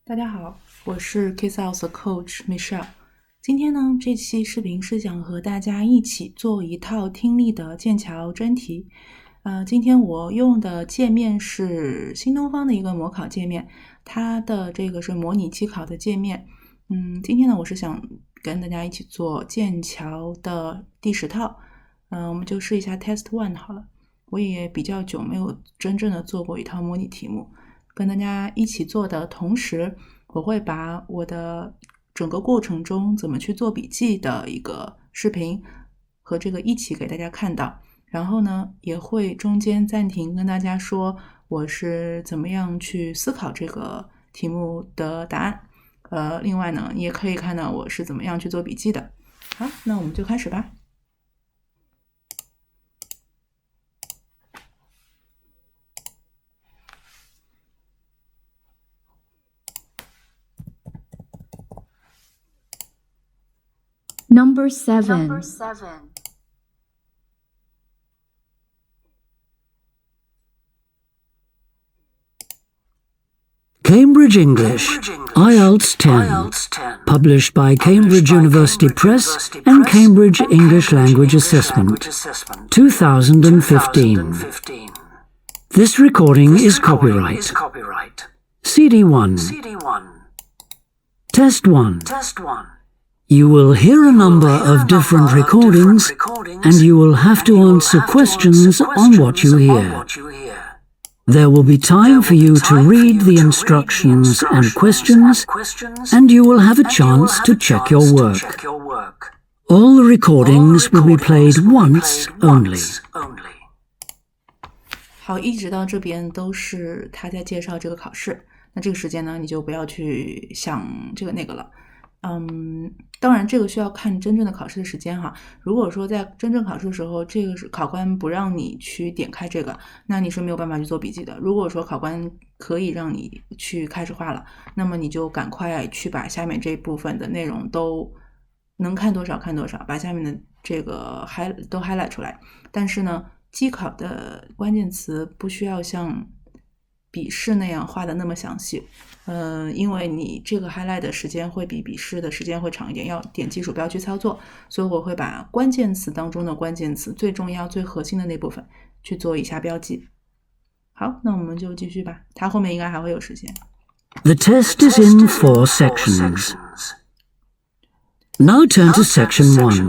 大家好，我是 K.I.S.S Coach Michelle。今天呢，这期视频是想和大家一起做一套听力的剑桥真题。今天我用的界面是新东方的一个模考界面，它的这个是模拟机考的界面。今天呢，我是想跟大家一起做剑桥的第10套。我们就试一下 Test 1好了。我也比较久没有真正的做过一套模拟题目。跟大家一起做的同时，我会把我的整个过程中怎么去做笔记的一个视频和这个一起给大家看到，然后呢也会中间暂停跟大家说我是怎么样去思考这个题目的答案。另外呢也可以看到我是怎么样去做笔记的。好，那我们就开始吧。Number 7. Cambridge English, IELTS 10, published by Cambridge University Press and Cambridge English Language Assessment, 2015. This recording is copyright. CD1. Test 1. You will hear a number of different recordings, and you will have to answer questions on what you hear. There will be time for you to read the instructions and questions, and you will have a chance to check your work. All the recordings will be played once only. 好，一直到这边都是他在介绍这个考试。那这个时间呢，你就不要去想这个那个了。当然这个需要看真正的考试的时间哈。如果说在真正考试的时候，这个是考官不让你去点开这个，那你是没有办法去做笔记的。如果说考官可以让你去开始画了，那么你就赶快去把下面这一部分的内容都能看多少看多少，把下面的这个都 highlight 出来。但是呢，机考的关键词不需要像笔试那样画的那么详细，因为你这个 highlight 的时间会比笔试的时间会长一点，要点击鼠标去操作，所以我会把关键词当中的关键词最重要最核心的那部分去做一下标记。好，那我们就继续吧，它后面应该还会有时间。 The test is in 4 sections. Now turn to Section 1.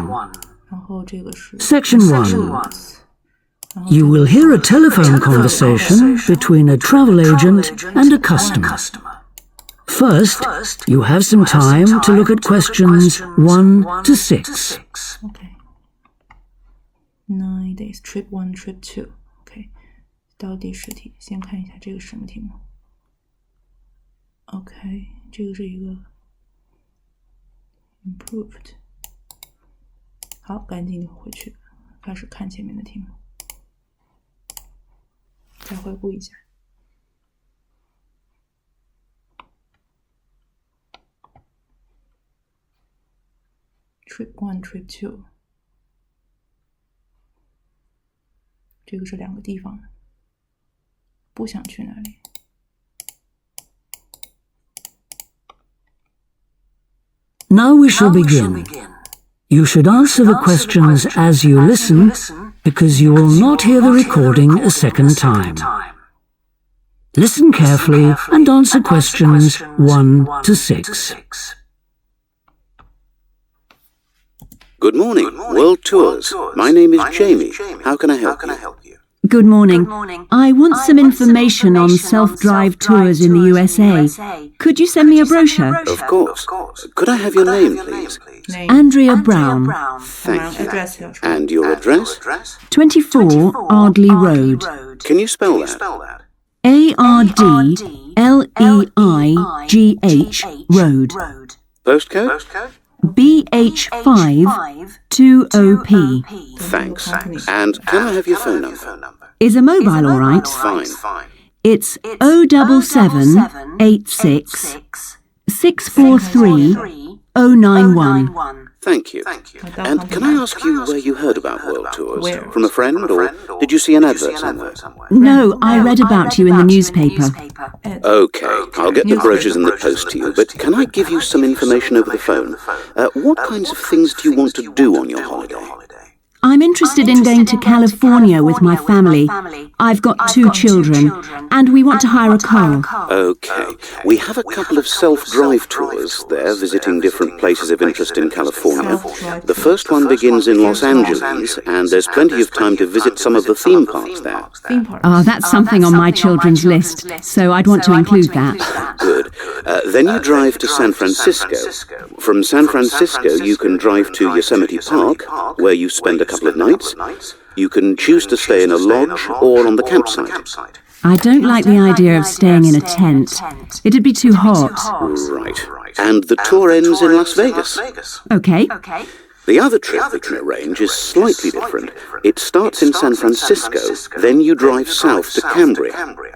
然后这个是 Section 1. You will hear a telephone conversation between a travel agent and a customer. First, you have some time to look at questions 1 to 6. OK. 9 days, trip 1, trip 2. OK. 到第10题，先看一下这个是什么题目。OK， 这个是一个 improved。好，赶紧回去，开始看前面的题目。再回顾一下。Trip 1, Trip 2， 这个是2个地方，不想去哪里。Now we shall begin. You should answer the questions as you listen, because you will not hear the recording a second time. Listen carefully and answer questions 1 to 6. Good morning, World Tours. My name is Jamie. How can I help you? Good morning. I want some information on self-drive tours in the USA. Could you send me a brochure? Of course. Could I have your name, please? Name, Andrea Brown, Thank you. address 要说。 And your address? 24 Ardley Road. Can you spell that? ARDLEIGH Road. Postcode? BH5 2OP. Thanks. And can I have your phone number? Is a mobile all right? Fine. It's 07786 643 091. Thank you. And can I ask you where you heard about World Tours? Where? From a friend, or did you see an advert somewhere? No, I read about you in the newspaper. Okay, I'll get the brochures in the post to you, but can I give you some information over the phone? What kinds of things do you want to do on your holiday? I'm interested in going to California with my family. I've got 2 children, and we want to hire a car. Okay, we have a couple of self-drive tours there, visiting different places of interest in California. The first one begins in Los Angeles, and there's plenty of time to visit some of the theme parks there. Theme park. That's something on my children's list, so I'd want to include that. Good. Then you drive to San Francisco. From San Francisco, you can drive to Yosemite Park, where you spend a couple of nights. You can choose to stay in a lodge or on the campsite. I don't like the idea of staying in a tent. It'd be too hot. Right. And the tour ends in Las Vegas. Okay. The other trip we can arrange is slightly different. It starts in San Francisco, then you drive south to Cambria.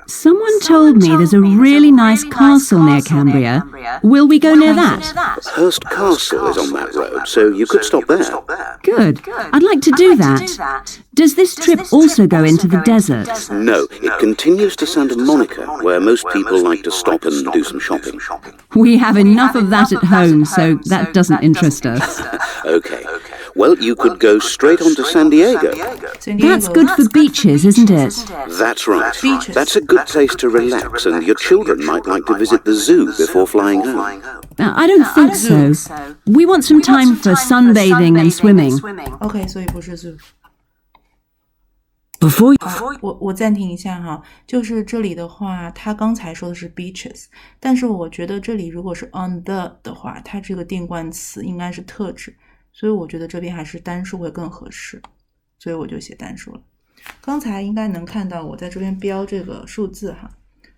Someone told me there's a really nice castle near Cambria. Will we go near that? Hearst Castle is on that road, so you could stop there. Good. I'd like to do that. Does this trip also go into the desert? No, it continues to Santa Monica, where most people like to stop and do some shopping. We have enough of that at home, so that doesn't interest us. Okay. Well, you could go straight on to San Diego. That's good for beaches, isn't it? That's right. Beaches. That's a good place to relax, and your children might like to visit the zoo before flying home. I don't think so. We want some time for sunbathing and swimming. OK， 所以不是 zoo。 Before you... 我暂停一下哈，就是这里的话，他刚才说的是 beaches， 但是我觉得这里如果是 on the 的话，它这个定冠词应该是特指，所以我觉得这边还是单数会更合适，所以我就写单数了。刚才应该能看到我在这边标这个数字哈，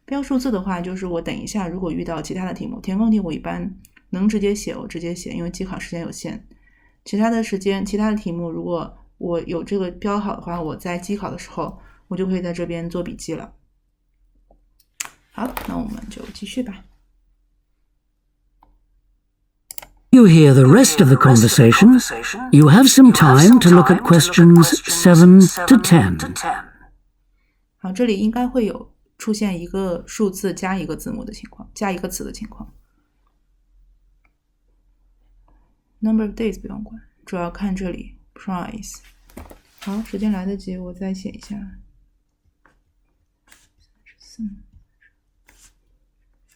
标数字的话，就是我等一下如果遇到其他的题目，填空题我一般能直接写我直接写，因为机考时间有限。其他的题目如果我有这个标好的话，我在机考的时候我就可以在这边做笔记了。好，那我们就继续吧。You hear the rest of the conversation, you have some time to look at questions 7 to 10. 好，这里应该会有出现一个数字加一个字母的情况，加一个词的情况。Number of days 不用管，主要看这里 price。好，时间来得及，我再写一下。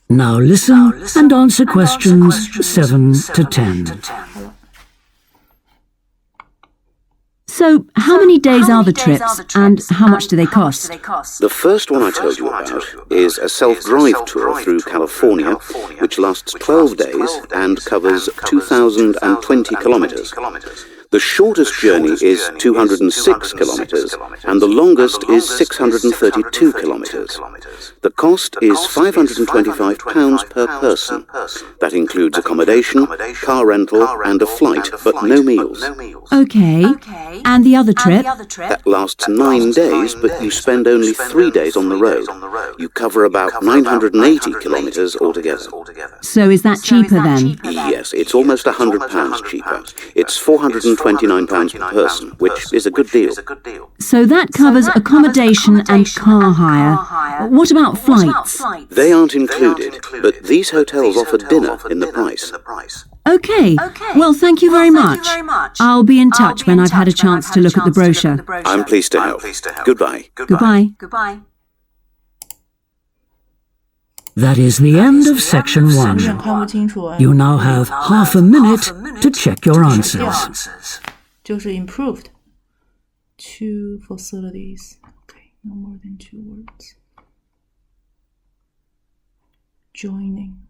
Now listen and answer questions 7 to 10. So, how many days are the trips, and how much do they cost? The first one I told you about is a self-drive tour through California, which lasts 12 days and covers 2,020 kilometers. The shortest journey is 206 kilometers, and the longest is 632 kilometers. The cost is £525 per person. That includes accommodation, car rental, and a flight, but no meals. Okay. And the other trip? That lasts 9 days, but you spend only 3 days on the road. You cover about 980 kilometers altogether. So is that cheaper then? Yes, it's almost £100 cheaper. It's £429 per person, which is a good deal. So that covers accommodation and car hire. What about flights? They aren't included, but these hotels offer dinner in the price. Okay. Well, thank you very much. I'll be in touch when I've had a chance to look at the brochure. I'm pleased to help. Goodbye. Goodbye. That is the end of section 1. 看不清楚 You now have half a minute to check your answers. 就是 improved 2 facilities. Okay, no more than 2 words. Joining.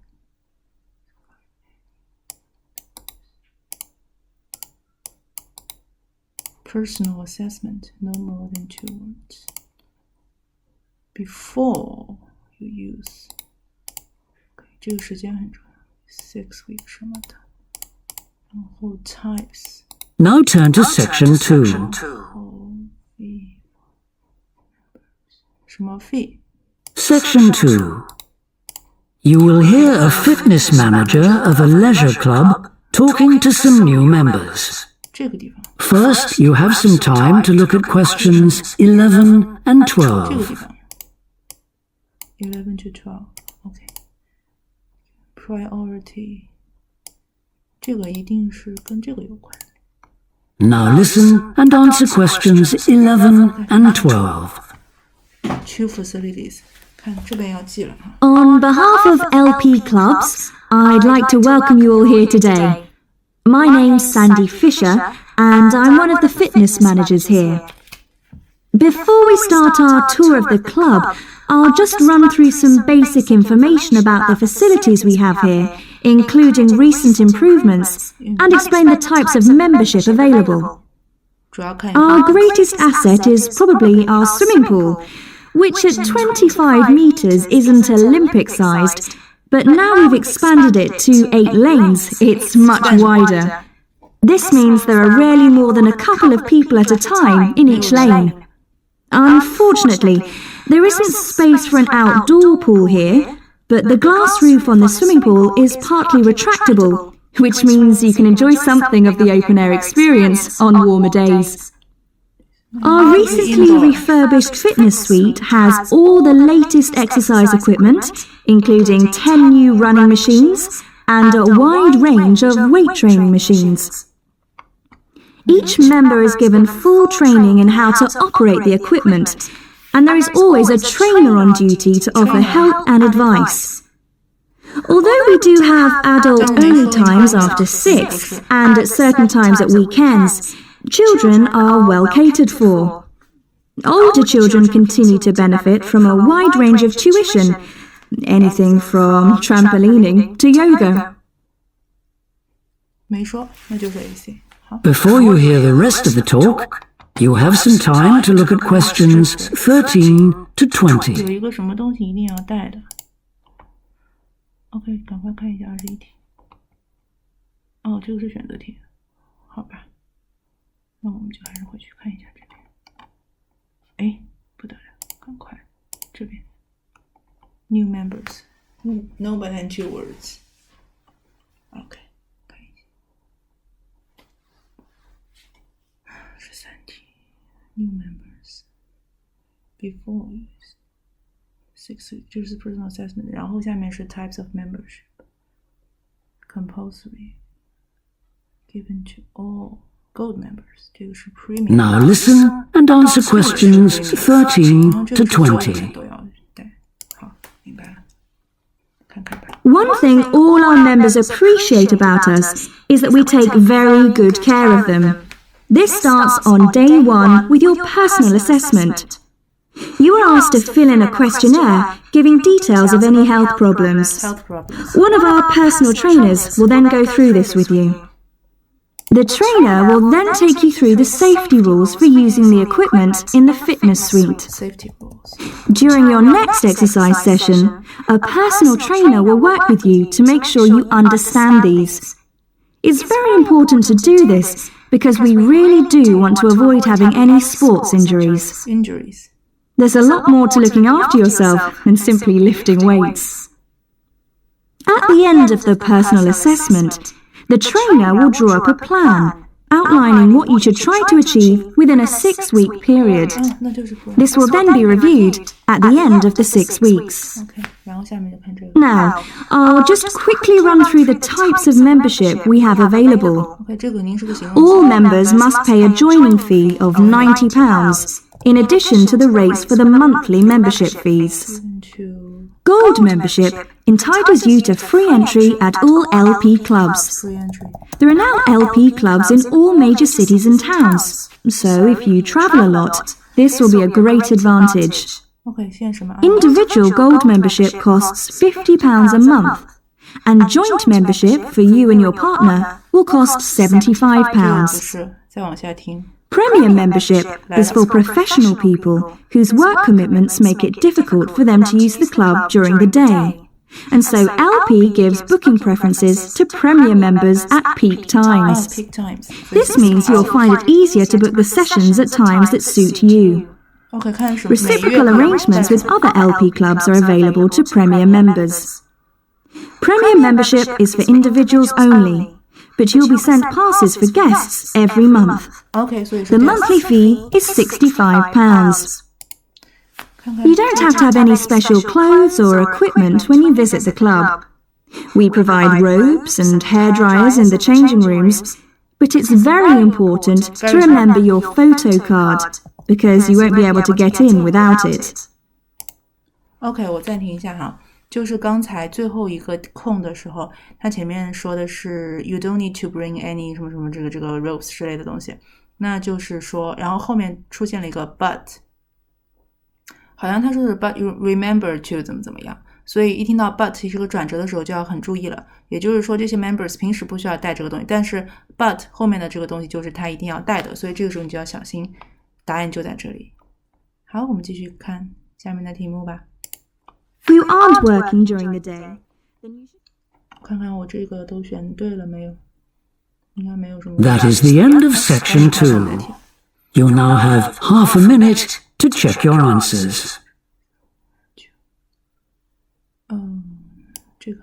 Personal assessment, no more than 2 words. Before you use. Okay, 这个时间很重要。6 weeks 什么的。然后 types. Now turn to section 2. 什么 fee? Section 2. You will hear a fitness manager of a leisure club talking to some new members. 这个地方 First, you have some time to look at questions 11 and 12. 这个地方 11 to 12 OK Priority 这个一定是跟这个有关 Now listen and answer questions 11 and 12. Two facilities 看这边要记了 On behalf of LP Clubs, I'd like to welcome you all here today. My name's Sandy Fisher, and I'm one of the fitness managers here. Before we start our tour of the club, I'll just run through some basic information about the facilities we have here, including recent improvements, and explain the types of membership available. 主要看 Our greatest asset is probably our swimming pool, which at 25 metres isn't Olympic-sized, but now we've expanded it to 8 lanes, it's much wider. This means there are rarely more than a couple of people at a time in each lane. Unfortunately, there isn't space for an outdoor pool here, but the glass roof on the swimming pool is partly retractable, which means you can enjoy something of the open-air experience on warmer days. Our recently refurbished fitness suite has all the latest exercise equipment, including 10 new running machines and a wide range of weight training machines. Each member is given full training in how to operate the equipment, and there is always a trainer on duty to offer help and advice. Although we do have adult-only times after 6 and at certain times at weekends, children are well catered for. Older children continue to benefit from a wide range of tuition, anything from trampolining to yoga. 没说那就是 AC 好 Before you hear the rest of the talk, you have some time to look at questions 13 to 20. 有一个什么东西一定要带的 OK 赶快看一下21题哦这个是选择题好吧那我们就还是回去看一下这边哎不得了赶快这边 New members No more than 2 words OK 看一下13题 New members Before use 6这是 personal assessment 然后下面是 types of membership Compulsory Given to all Gold members 这个是 premium Now listen and answer questions 13 to 20. 都要带好明白了看看吧 One thing all our members appreciate about us is that we take very good care of them. This starts on day 1 with your personal assessment. You are asked to fill in a questionnaire giving details of any health problems. One of our personal trainers will then go through this with you. The trainer will then take you through the safety rules for using the equipment in the fitness suite. Safety rules During your next exercise session, a personal trainer will work with you to make sure you understand these. It's very important to do this because we really do want to avoid having any sports injuries. Injuries There's a lot more to looking after yourself than simply lifting weights. At the end of the personal assessment, the trainer will draw up a plan outlining what you should try to achieve within a 6-week period. 那就是 This will then be reviewed at the end of the 6 weeks. OK 然后下面就看这个 Now, I'll just quickly run through the types of membership we have available. OK 这个您是个形容词 All members must pay a joining fee of £90, in addition to the rates for the monthly membership fees. to Gold membership entitles you to free entry at all LP clubs. free entry There are now LP clubs in all major cities and towns, so if you travel a lot, this will be a great advantage. OK 现在什么 Individual gold membership costs £50 a month, and joint membership for you and your partner will cost £75. 是再往下听 Premium membership is for professional people whose work commitments make it difficult for them to use the club during the day. And so LP gives booking preferences to Premier members at peak times. peak times This means you'll find it easier to book the sessions at times that suit you. OK 看是 Reciprocal arrangements with other LP clubs are available to Premier members. Premier membership is for individuals only, but you'll be sent passes for guests every month. OK， 所以是 The monthly fee is £65. You don't have to have any special clothes or equipment when you visit the club. We provide robes and hairdryers in the changing rooms, but it's very important to remember your photo card, because you won't be able to get in without it. OK， 我暂停一下哈，就是刚才最后一个空的时候，它前面说的是 You don't need to bring any 什么什么这个 ropes 之类的东西，那就是说，然后后面出现了一个 but， 好像他说是 but you remember to 怎么样，所以一听到 but 是个转折的时候就要很注意了，也就是说这些 members 平时不需要带这个东西，但是 but 后面的这个东西就是他一定要带的，所以这个时候你就要小心，答案就在这里。好，我们继续看下面的题目吧。You aren't working during the day. 看看我这个都选对了没有，应该没有什么。 That is the end of section 2. You now have half a minute to check your answers. 这个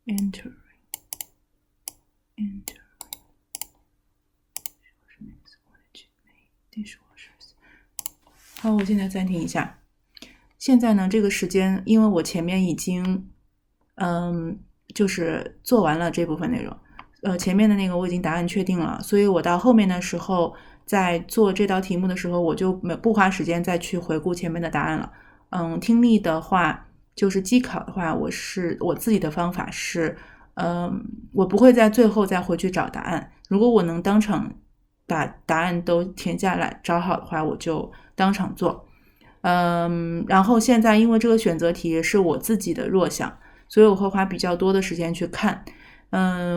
entering dishwashers。 好，我现在暂停一下。现在呢，这个时间，因为我前面已经就是做完了这部分内容，前面的那个我已经答案确定了，所以我到后面的时候在做这道题目的时候，我就不花时间再去回顾前面的答案了。听力的话，就是机考的话，我自己的方法是，我不会在最后再回去找答案。如果我能当场把答案都填下来找好的话，我就当场做。然后现在因为这个选择题是我自己的弱项，所以我会花比较多的时间去看。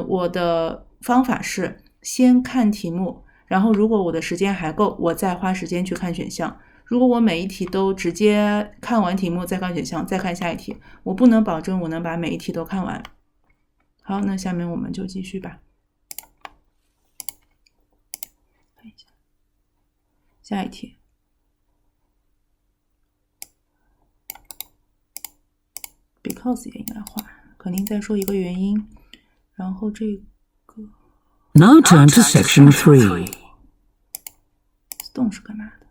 我的方法是先看题目，然后如果我的时间还够，我再花时间去看选项。如果我每一题都直接看完题目再看选项再看下一题，我不能保证我能把每一题都看完。好，那下面我们就继续吧。看一下下一题。because 也应该画，肯定再说一个原因，然后这个 Now turn to section 3. stone 是干嘛的？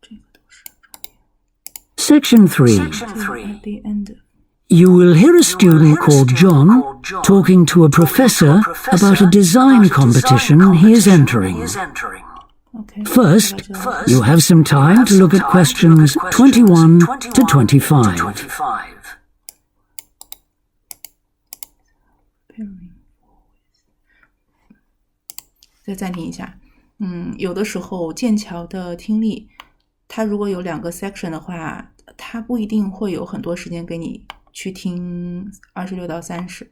这个都是重点。Section 3. At the end. You will hear a student called John talking to a professor about a design competition he is entering. Okay. First, you have some time to look at questions 21 to 25. 再暂停一下。有的时候剑桥的听力，它如果有2个 section 的话，它不一定会有很多时间给你去听26到30，所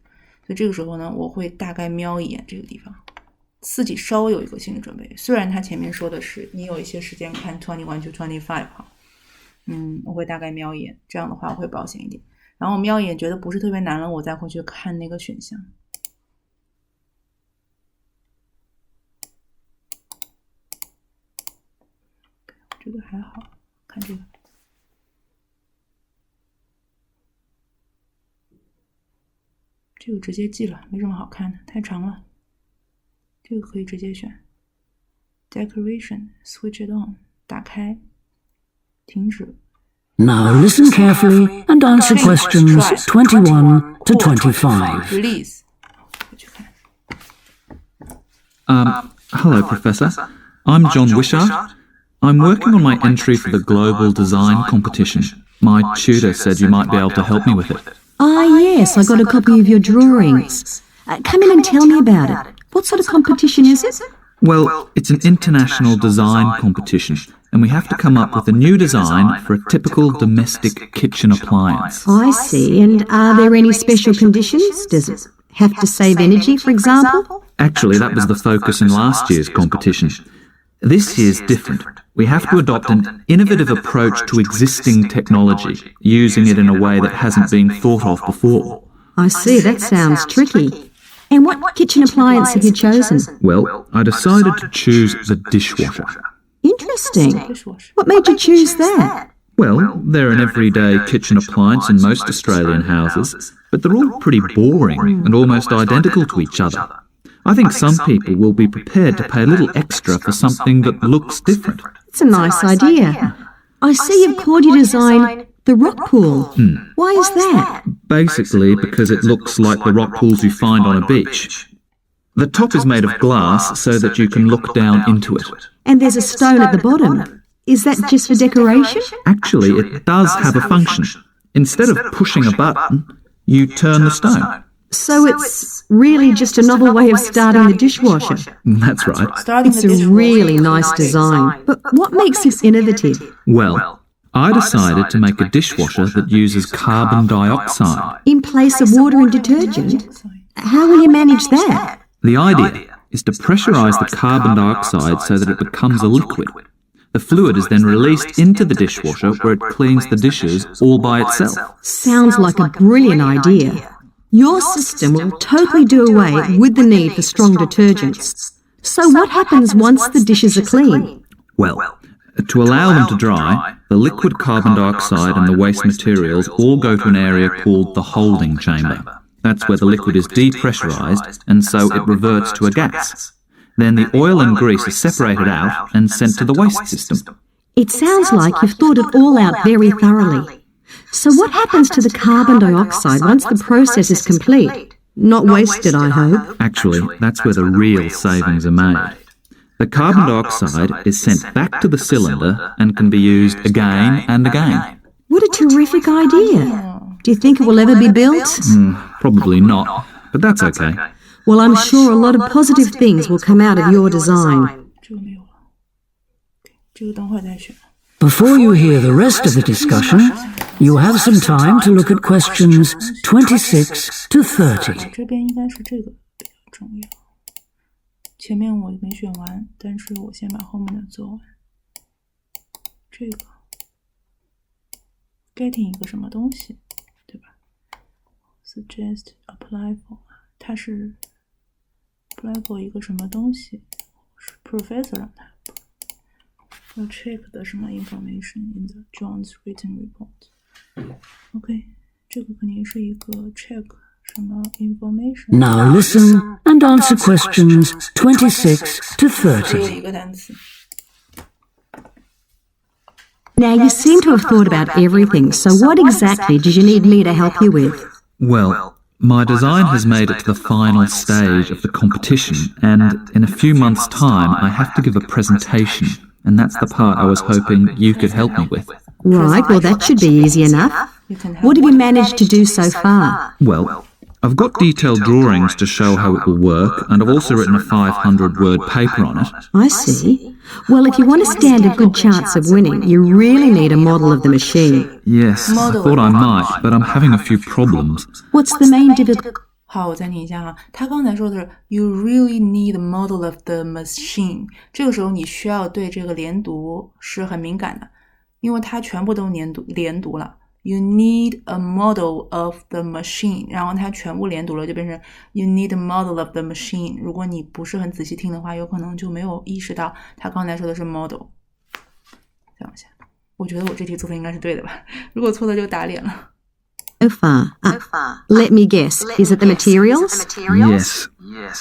以这个时候呢，我会大概瞄一眼这个地方，自己稍微有一个心理准备。虽然它前面说的是你有一些时间看21 to 25哈，我会大概瞄一眼，这样的话我会保险一点。然后瞄一眼觉得不是特别难了，我再回去看那个选项。这个还好，看这个。这个直接记了，没什么好看的，太长了。这个可以直接选 Decoration Switch it on 打开停止 Now listen carefully and answer questions 21 to 25. Release 去看 Hello, Professor. I'm John Wishart. I'm working on my entry for the Global Design Competition. My tutor said you might be able to help me with it. Ah, yes, I got a copy of your drawings. Come in and tell me about it. What sort of competition is it? Well, it's an international design competition, and we have to come up with a new design for a typical domestic kitchen appliance. I see. And are there any special conditions? Does it have to save energy, for example? Actually, that was the focus in last year's competition. This year's different. We have to adopt an innovative approach to existing technology, using it in a way that hasn't been thought of before. I see. That sounds tricky. And what kitchen appliance have you chosen? Well, I decided to choose the dishwasher. Interesting. Dishwasher What made you choose that? Well, they're an everyday kitchen appliance in most Australian houses, but they're all pretty boring and almost identical to each other. I think some people will be prepared to pay a little extra for something that looks different. It's a nice idea. I see you've called your design the rock pool. Why is that? Basically because it looks like the rock pools you find on a beach. The top is made of glass so that you can look down into it. And there's a stone at the bottom. Is that just for decoration? Actually, it does have a function. Instead of pushing a button, you turn the stone. So it's really just a novel way of starting the dishwasher. That's right. It's a really nice design. But what makes it innovative? Well, I decided to make a dishwasher that uses carbon dioxide. In place of water and detergent? How will you manage that? The idea is to pressurize the carbon dioxide so that it becomes a liquid. The fluid is then released into the dishwasher where it cleans the dishes all by itself. Sounds like a brilliant idea. Your system will totally do away with the need for strong detergents. So what happens once the dishes are clean? Well, to allow them to dry, the liquid carbon dioxide and the waste materials all go to an area called the holding chamber. That's where the liquid is depressurized and so it reverts to a gas. Then the oil and grease are separated out and sent to the waste system. It sounds like you've thought it all out very thoroughly. So what happens to the carbon dioxide once the process is complete? Not wasted, I hope. Actually, that's where the real savings are made. The carbon dioxide is sent back to the cylinder and can be used again and again. What a terrific idea. Do you think it will ever be built? Probably not, but that's okay. Well, I'm sure a lot of positive things will come out of your design. 这个没有了，这个等会儿再选。 Before you hear the rest of the discussion, you have some time to look at questions 26 to 30. 这边应该是这个比较重要。前面我没选完，但是我先把后面的做完。这个 getting 一个什么东西，对吧 ？suggest apply for 它是 apply for 一个什么东西？是 professor 让它。要 check 的什么 information in the John's written report。OK， 这个肯定是一个 check 什么 information。 Now listen and answer questions 26 to 30. 一个单词。 Now, you seem to have thought about everything, so what exactly did you need me to help you with? Well, my design has made it to the final stage of the competition, and in a few months' time, I have to give a presentation, and that's the part I was hoping you could help me with. Right, well, that should be easy enough. What have you managed to do so far? Well, I've got detailed drawings to show how it will work, and I've also written a 500-word paper on it. I see. Well, if you want to stand a good chance of winning, you really need a model of the machine. Yes, I thought I might, but I'm having a few problems. What's the main difficulty? 好，我暂停一下啊。他刚才说的是 "You really need a model of the machine"， 这个时候你需要对这个连读是很敏感的，因为它全部都连读了。You need a model of the machine， 然后它全部连读了，就变成 You need a model of the machine。如果你不是很仔细听的话，有可能就没有意识到他刚才说的是 model。再往下，我觉得我这题做的应该是对的吧？如果错的就打脸了。So far. Let me guess. Is it the materials? Yes.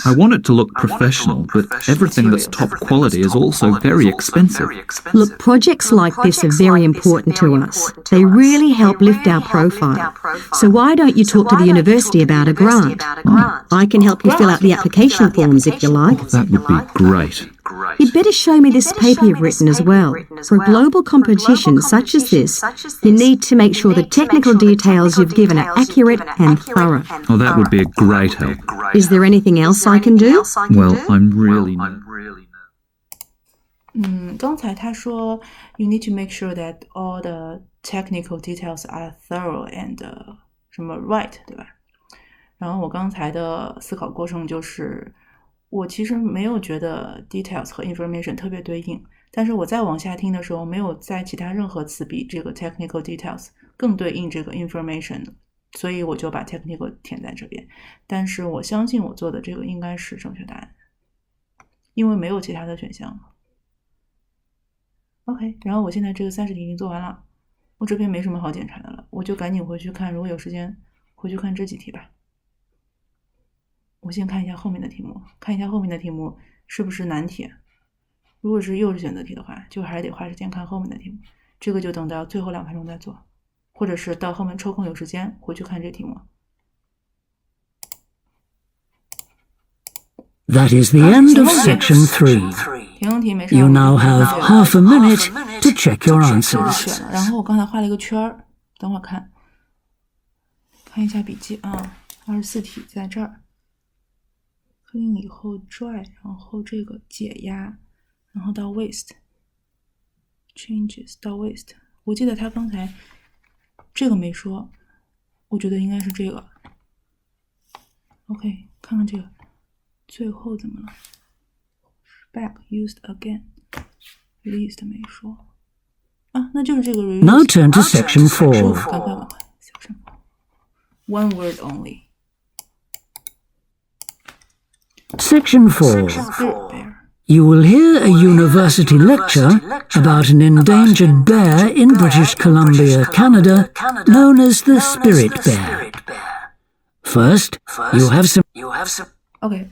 I want it to look professional, but everything that's top quality is also very expensive. Look, projects like this are very important to us. They really help lift our profile. So why don't you talk to the university about a grant? I can help you fill out the application forms if you like. That would be great. You'd better show me this paper you've written as well. For a global competition such as this, you need to make sure the technical details you've given are accurate and thorough. Oh, that would be a great help. Is there anything else I can do? Well, I'm really... 刚才他说 You need to make sure that all the technical details are thorough and 什么 right， 对吧？然后我刚才的思考过程就是我其实没有觉得 details 和 information 特别对应，但是我再往下听的时候没有在其他任何词比这个 technical details 更对应这个 information， 所以我就把 technical 填在这边，但是我相信我做的这个应该是正确答案，因为没有其他的选项。 OK， 然后我现在这个30题已经做完了，我这边没什么好检查的了，我就赶紧回去看，如果有时间回去看这几题吧。我先看一下后面的题目，看一下后面的题目是不是难题。如果是又是选择题的话，就还是得花时间看后面的题目，这个就等到最后2分钟再做，或者是到后面抽空有时间回去看这题目。That is the end of section 3. 停用题没事。 You now have half a minute to check your 就是 answers. 选了，然后我刚才画了一个圈儿，等会儿看一下笔记啊。24题在这儿，clean 以后 dry， 然后这个解压，然后到 waste changes 到 waste。我记得他刚才这个没说，我觉得应该是这个。OK， 看看这个最后怎么了 ？Back used again released 没说啊，那就是这个 released。 Now turn to section 4. 赶快 section 4 one word only。 Section 4. Spirit bear。 You will hear a university lecture about an endangered bear in British Columbia, Canada, known as the spirit bear. First, you have some... OK，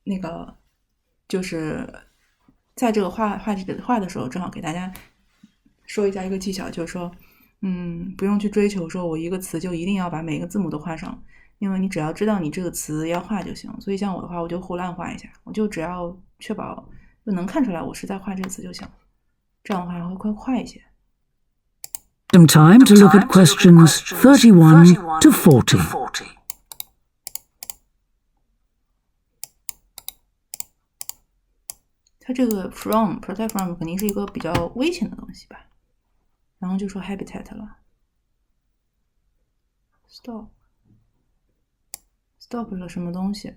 那个就是在这个画的时候，正好给大家说一下一个技巧，就是说，不用去追求说我一个词就一定要把每个字母都画上，因为你只要知道你这个词要画就行。所以像我的话，我就胡乱画一下，我就只要确保就能看出来我是在画这个词就行，这样的话会快一些。Some time to look at questions 31 to 40. 它这个 protect from 肯定是一个比较危险的东西吧，然后就说 habitat 了。stop 了什么东西？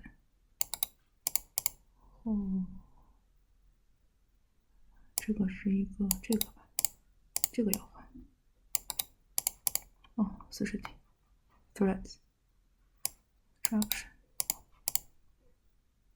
这个是一个这个吧，这个要换。40题 threats obstruction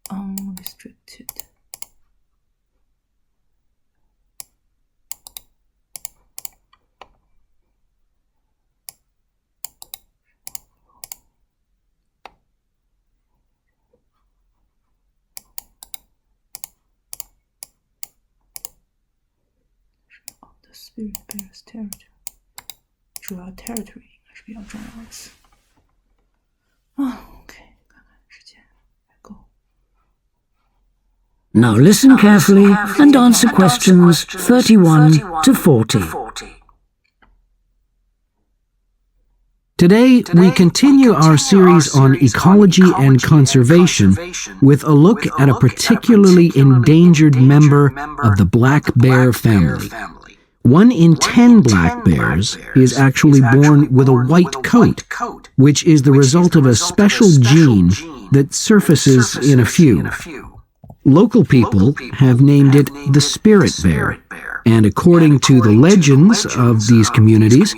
unrestricted。Spirit bears territory， 主要 territory 应该是比较重要的词。OK， 看看时间还够。Now listen carefully and answer questions 31 to 40. Today, we continue our series on ecology and conservation with a look at a particularly endangered member of the black bear family. 1 in 10 black bears is actually born with a white coat, which is the result of a special gene that surfaces in a few. Local people have named it the spirit bear, and according to the legends of these communities,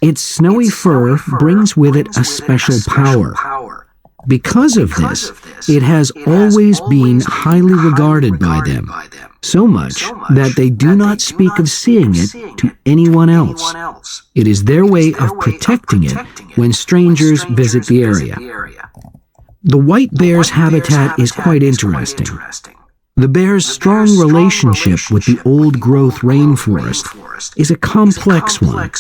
its snowy fur brings with it a special power. Because of this, it has always been highly regarded by them, so much that they do not speak of seeing it to anyone else. It is their way of protecting it when strangers visit the area. The white bear's habitat is quite interesting. The bear's strong relationship with the old-growth rainforest is a complex one.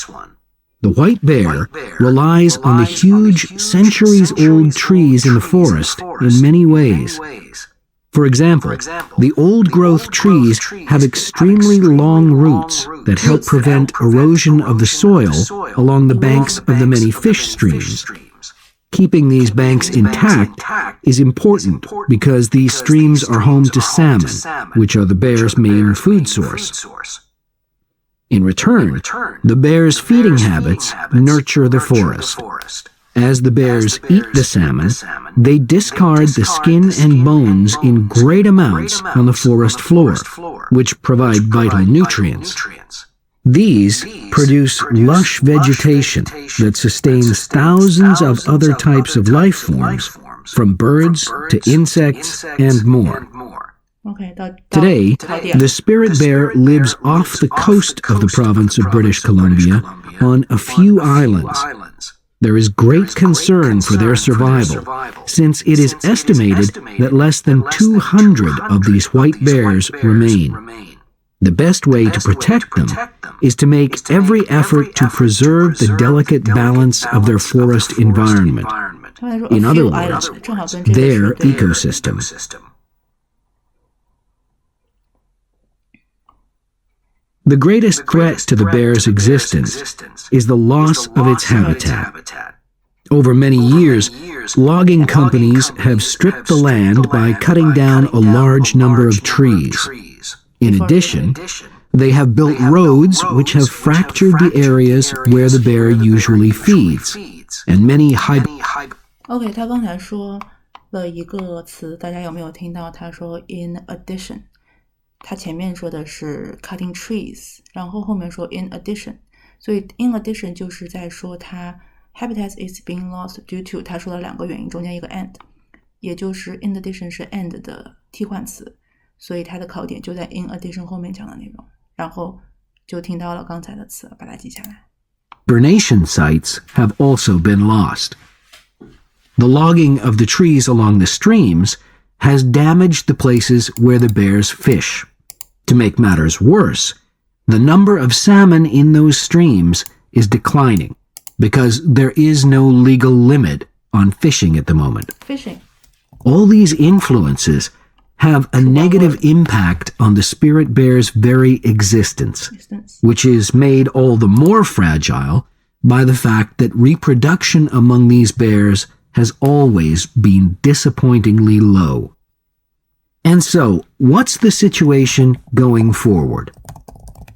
The white bear relies on the huge, centuries-old trees in the forest in many ways. For example, the old-growth trees have extremely long roots that help prevent erosion of the soil along the banks of the many fish streams. Keeping these banks intact is important because these streams are home to salmon, which are the bear's main food source. In return, the bear's feeding habits nurture the forest. As the bears eat the salmon, they discard the skin and bones in great amounts on the forest floor, which provide vital nutrients. These produce lush vegetation that sustains thousands of other types of life forms, from birds to insects and more. Today, the spirit bear lives off the coast of the province of British Columbia on a few islands. There is great concern for their survival, since it is estimated that less than 200 of these white bears remain. The best way to protect them is to make every effort to preserve the delicate balance of their forest environment. In other words, their ecosystem. The greatest threat to the bear's existence is the loss of its habitat. Over many years, logging companies have stripped the land by cutting down a large number of trees. In addition, they have built roads which have fractured the areas where the bear usually feeds, and many OK， 他刚才说了一个词，大家有没有听到？他说 in addition， 他前面说的是 cutting trees， 然后后面说 in addition， 所以 in addition 就是在说他 habitat is being lost due to 他说了两个原因，中间一个 and， 也就是 in addition 是 and 的替换词，所以它的考点就在 in addition 后面讲的内容，然后就听到了刚才的词，把它记下来。Hibernation sites have also been lost. The logging of the trees along the streams has damaged the places where the bears fish. To make matters worse, the number of salmon in those streams is declining because there is no legal limit on fishing at the moment. Fishing. All these influences have a negative impact on the spirit bear's very existence, which is made all the more fragile by the fact that reproduction among these bears has always been disappointingly low. And so, what's the situation going forward?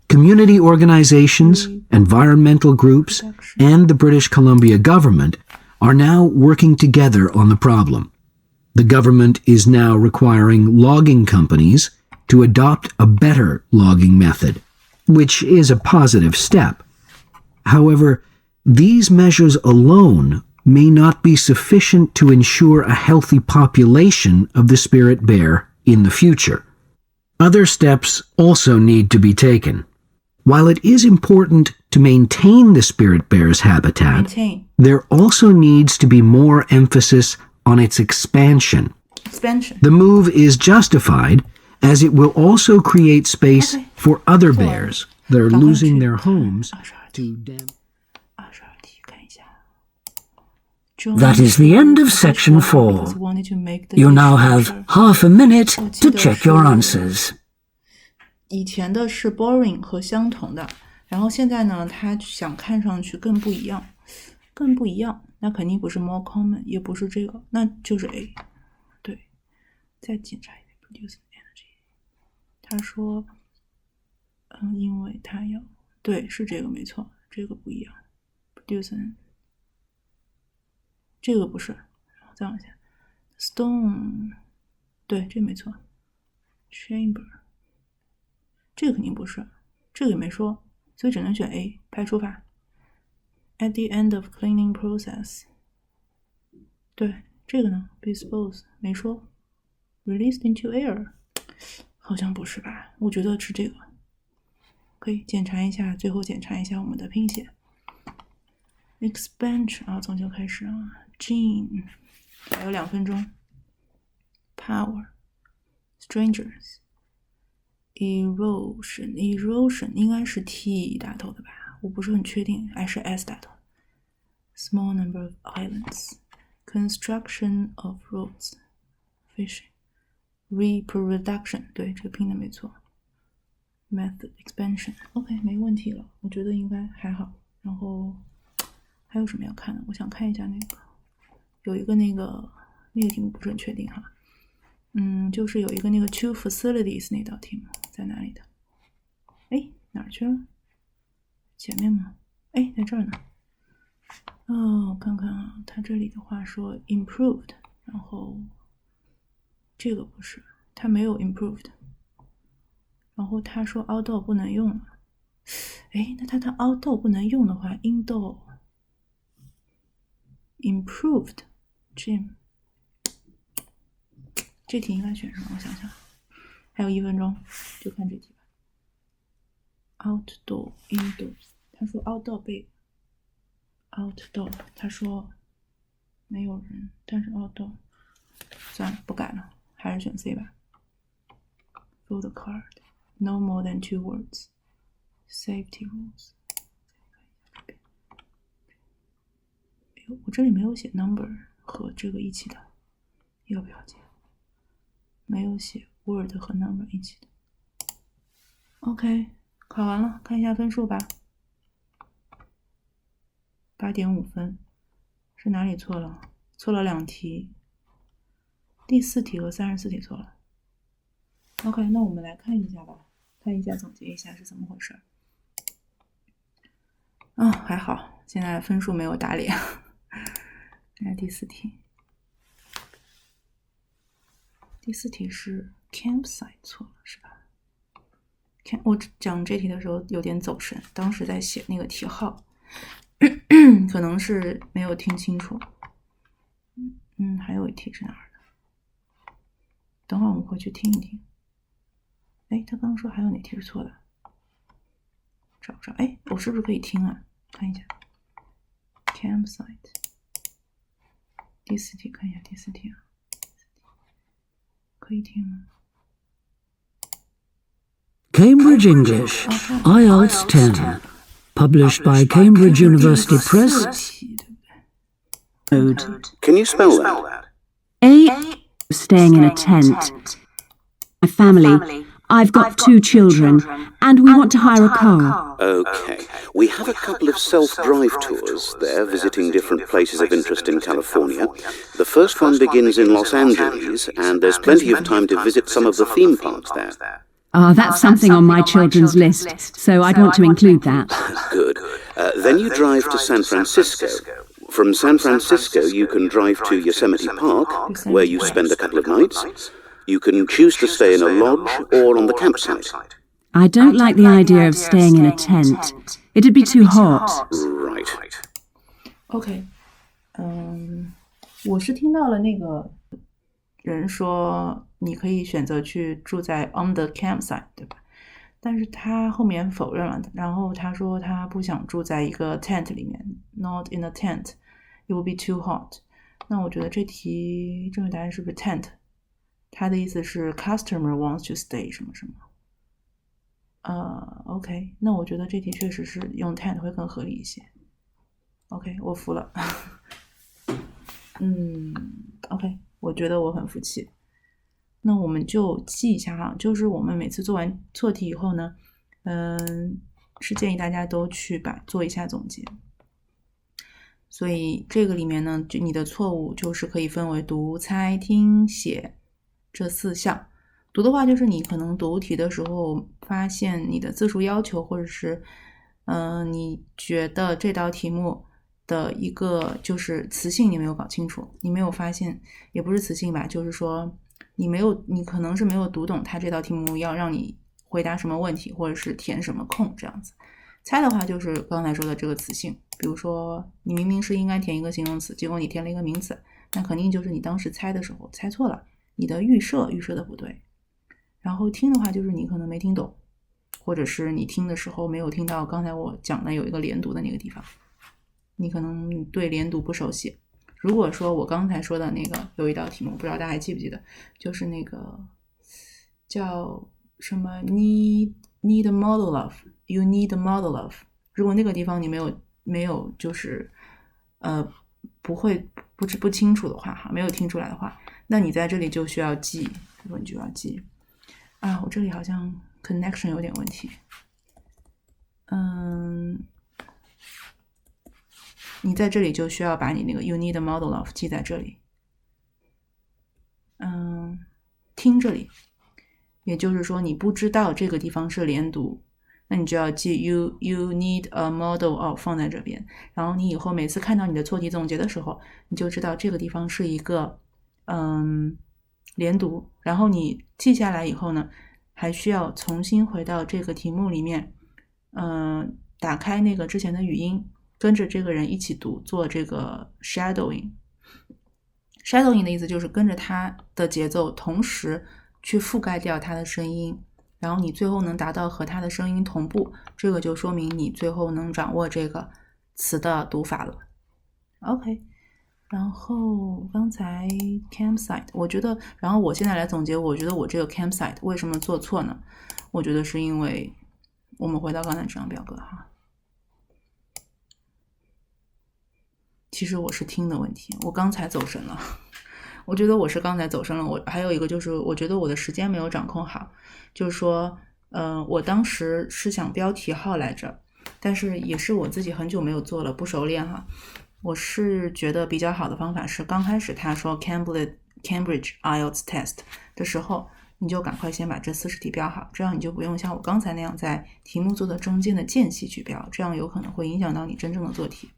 Community organizations, environmental groups, and the British Columbia government are now working together on the problem. The government is now requiring logging companies to adopt a better logging method, which is a positive step. However, these measures alone may not be sufficient to ensure a healthy population of the spirit bear in the future. Other steps also need to be taken. While it is important to maintain the spirit bear's habitat, there also needs to be more emphasis on its expansion. The move is justified as it will also create space for other bears that are losing their homes to That is the end of section 4. You now have half a minute to check your answers. 以前的是 boring 和相同的，然后现在呢，他想看上去更不一样，那肯定不是 more common， 也不是这个，那就是 A。对，再检查一遍 produce energy。他说，因为他要，对，是这个没错，这个不一样 ，produce。这个不是，再往下 ，stone， 对，这没错 ，chamber， 这个肯定不是，这个也没说，所以只能选 A， 排除法。At the end of cleaning process， 对，这个呢 ，dispose 没说 ，released into air， 好像不是吧？我觉得是这个，可以检查一下，最后检查一下我们的拼写。Expansion 啊，从这开始啊。Gene 还有2分钟 Power Strangers Erosion 应该是 T 打头的吧，我不是很确定，还是 S 打头。Small number of islands Construction of roads Fishing Reproduction 对，这个拼的没错。Method Expansion OK 没问题了，我觉得应该还好。然后还有什么要看的？我想看一下那个有一个那个题目不是很确定哈，就是有一个那个 two facilities 那道题目在哪里的？哎，哪儿去了？前面吗？哎，在这儿呢。我看看啊，它这里的话说 improved， 然后这个不是，它没有 improved， 然后他说 outdoor 不能用了。哎，那它 outdoor 不能用的话 indoor improved gym 这题应该选什么？我想想，还有1分钟，就看这题吧。Outdoor indoors， 他说 outdoor 被 outdoor， 他说没有人，但是 outdoor， 算了，不改了，还是选 C 吧。Fill the card. No more than 2 words. Safety rules. 我这里没有写 number 和这个一起的，要不要接？没有写 word 和 number 一起的。OK， 考完了，看一下分数吧。8.5分，是哪里错了？错了2题，第4题和34题错了。OK， 那我们来看一下吧，看一下总结一下是怎么回事。还好，现在分数没有打脸。看下第4题，第4题是 campsite 错了是吧？我讲这题的时候有点走神，当时在写那个题号，可能是没有听清楚。还有一题是哪儿的？等会儿我们回去听一听。他刚刚说还有哪题是错的？找不着。我是不是可以听啊？看一下 campsite 第4题，看一下第4题啊，可以听吗？ Cambridge English, IELTS 10, published by Cambridge University Press. Can you spell that? A. Staying in a tent. My family. I've got 2 children, and we want to hire a car. Okay. We have a couple of self-drive tours there, visiting different places of interest in California. The first one begins in Los Angeles, and there's plenty of time to visit some of the theme parks there. That's something on my children's list, so I'd want to include that. Good. Then you drive to San Francisco. From San Francisco, you can drive to Yosemite Park, where you spend a couple of nights. You can choose to stay in a lodge or on the campsite. I don't like the idea of staying in a tent. It'd be too hot. Right. OK， 我是听到了那个人说你可以选择去住在 on the campsite， 对吧？但是他后面否认了，然后他说他不想住在一个 tent 里面 ，not in a tent, it would be too hot。那我觉得这题正确答案是不是 tent？ 他的意思是 customer wants to stay 什么什么。OK， 那我觉得这题确实是用 tent 会更合理一些。OK， 我服了。OK， 我觉得我很服气。那我们就记一下哈，就是我们每次做完错题以后呢，是建议大家都去做一下总结。所以这个里面呢，就你的错误就是可以分为读、猜、听、写这4项。读的话就是你可能读题的时候发现你的字数要求，或者是你觉得这道题目的一个就是词性你没有搞清楚，你没有发现，也不是词性吧，就是说你可能是没有读懂它这道题目要让你回答什么问题，或者是填什么空这样子。猜的话就是刚才说的这个词性，比如说你明明是应该填一个形容词，结果你填了一个名词，那肯定就是你当时猜的时候猜错了，你的预设的不对。然后听的话就是你可能没听懂，或者是你听的时候没有听到刚才我讲的有一个连读的那个地方，你可能对连读不熟悉。如果说我刚才说的那个有一道题目，不知道大家还记不记得，就是那个叫什么 need a model of， you need a model of， 如果那个地方你没有就是不清楚的话哈，没有听出来的话，那你在这里就需要记，你就要记啊，我这里好像 connection 有点问题。你在这里就需要把你那个 you need a model of 记在这里。听这里，也就是说你不知道这个地方是连读，那你就要记 you need a model of 放在这边，然后你以后每次看到你的错题总结的时候，你就知道这个地方是一个连读，然后你记下来以后呢，还需要重新回到这个题目里面，打开那个之前的语音，跟着这个人一起读，做这个 shadowing。shadowing 的意思就是跟着他的节奏，同时去覆盖掉他的声音，然后你最后能达到和他的声音同步，这个就说明你最后能掌握这个词的读法了。OK， 然后刚才 campsite 我觉得，然后我现在来总结，我觉得我这个 campsite 为什么做错呢？我觉得是因为我们回到刚才这张表格哈，其实我是听的问题，我刚才走神了。我觉得我是刚才走神了。我还有一个就是，我觉得我的时间没有掌控好，就是说，我当时是想标题号来着，但是也是我自己很久没有做了，不熟练哈。我是觉得比较好的方法是，刚开始他说 Cambridge IELTS Test 的时候，你就赶快先把这40题标好，这样你就不用像我刚才那样在题目做的中间的间隙去标，这样有可能会影响到你真正的做题。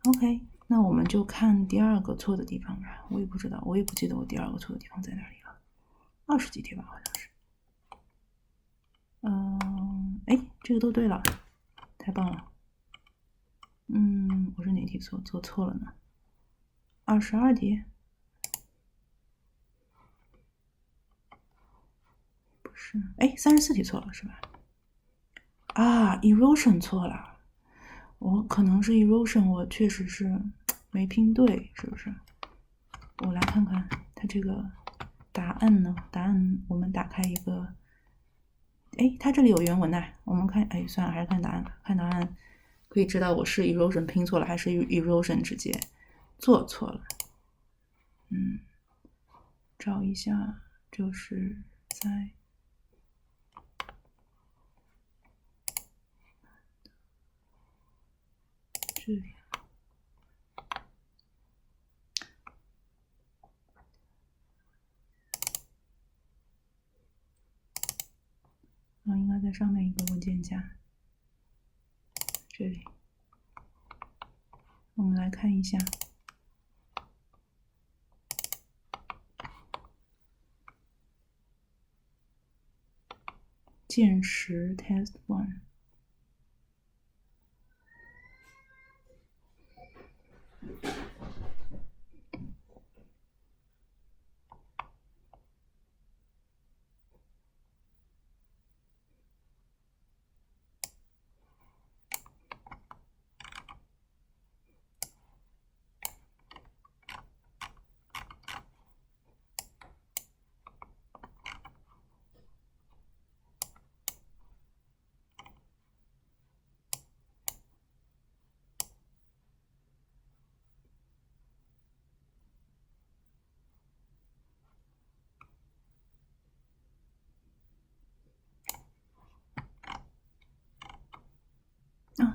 OK。那我们就看第二个错的地方吧，我也不知道，我也不记得我第二个错的地方在哪里了，20几题吧，好像是。这个都对了，太棒了。我是哪题做错了呢？22题？不是，34题错了是吧？erosion 错了。我可能是 erosion， 我确实是没拼对，是不是？我来看看它这个答案呢？答案我们打开一个，它这里有原文呢，我们看，算了，还是看答案吧。看答案可以知道我是 erosion 拼错了，还是 erosion 直接做错了。找一下，就是在这里，应该在上面一个文件夹，这里，我们来看一下。见识 Test 1。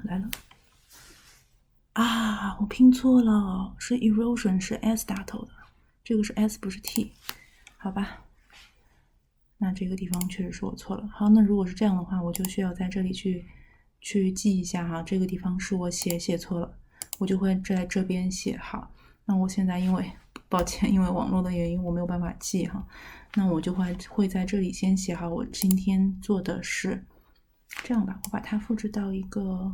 来了我拼错了，是 erosion 是 S 打头的，这个是 S 不是 T， 好吧，那这个地方确实是我错了。好，那如果是这样的话，我就需要在这里去记一下哈，这个地方是我写错了，我就会在这边写好。那我现在抱歉，因为网络的原因我没有办法记哈，那我就会在这里先写好我今天做的是这样吧，我把它复制到一个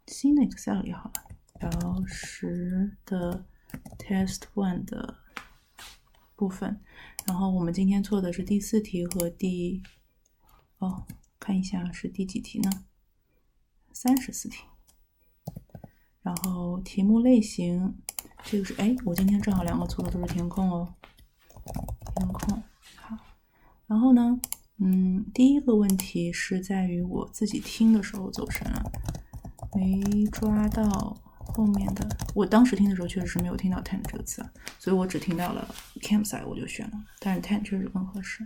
新的 Excel 里好了，标识的 Test 1的部分，然后我们今天做的是第4题和看一下是第几题呢？34题。然后题目类型，这个是我今天正好2个错的都是填空哦，填空。好，然后呢，第一个问题是在于我自己听的时候走神了，没抓到后面的。我当时听的时候确实是没有听到 tent 这个词，所以我只听到了 campsite， 我就选了，但是 tent 确实更合适。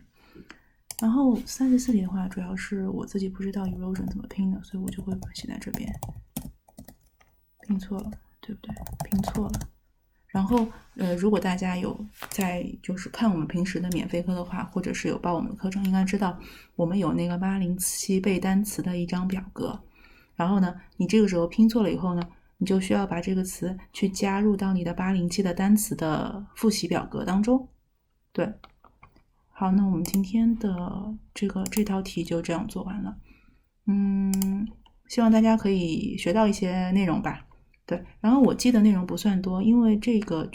然后34题的话，主要是我自己不知道 erosion 怎么拼的，所以我就会写在这边。拼错了，对不对？拼错了。然后如果大家有就是看我们平时的免费课的话，或者是有报我们的课程，应该知道我们有那个807背单词的一张表格。然后呢，你这个时候拼错了以后呢，你就需要把这个词去加入到你的807的单词的复习表格当中。对，好，那我们今天的这道题就这样做完了。希望大家可以学到一些内容吧。对，然后我记的内容不算多，因为这个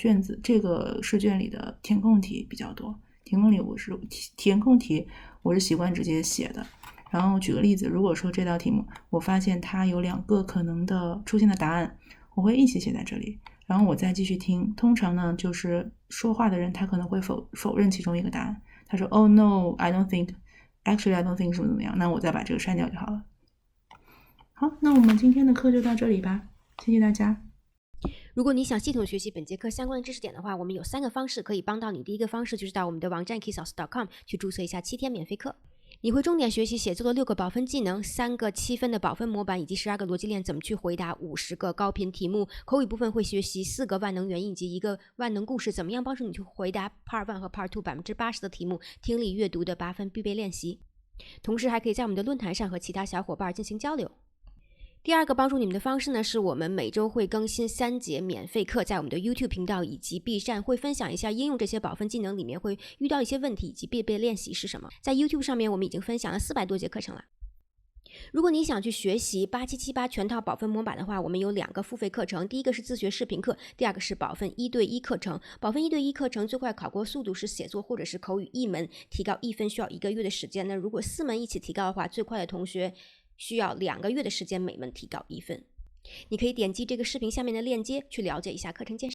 试卷里的填空题比较多。填空题我是习惯直接写的。然后举个例子，如果说这道题目我发现它有2个可能的出现的答案，我会一起写在这里，然后我再继续听。通常呢，就是说话的人他可能会否认其中一个答案，他说 Oh no, I don't think, actually I don't think 怎么样，那我再把这个删掉就好了。好，那我们今天的课就到这里吧，谢谢大家。如果你想系统学习本节课相关的知识点的话，我们有3个方式可以帮到你。第一个方式就是到我们的网站 K.I.S.S.com 去注册一下7天免费课，你会重点学习写作的6个保分技能，3个7分的保分模板，以及12个逻辑链，怎么去回答50个高频题目。口语部分会学习4个万能元音以及1个万能故事，怎么样帮助你去回答 Part 1和 Part 2 80% 的题目，听力阅读的8分必备练习。同时还可以在我们的论坛上和其他小伙伴进行交流。第二个帮助你们的方式呢，是我们每周会更新3节免费课，在我们的 YouTube 频道以及 B 站会分享一下应用这些保分技能里面会遇到一些问题以及必备练习是什么。在 YouTube 上面我们已经分享了400多节课程了。如果你想去学习8778全套保分模板的话，我们有2个付费课程，第一个是自学视频课，第二个是保分1对1课程。保分1对1课程最快考过速度是写作或者是口语1门，提高1分需要1个月的时间，那如果4门一起提高的话，最快的同学需要2个月的时间，每门提高1分。你可以点击这个视频下面的链接去了解一下课程介绍。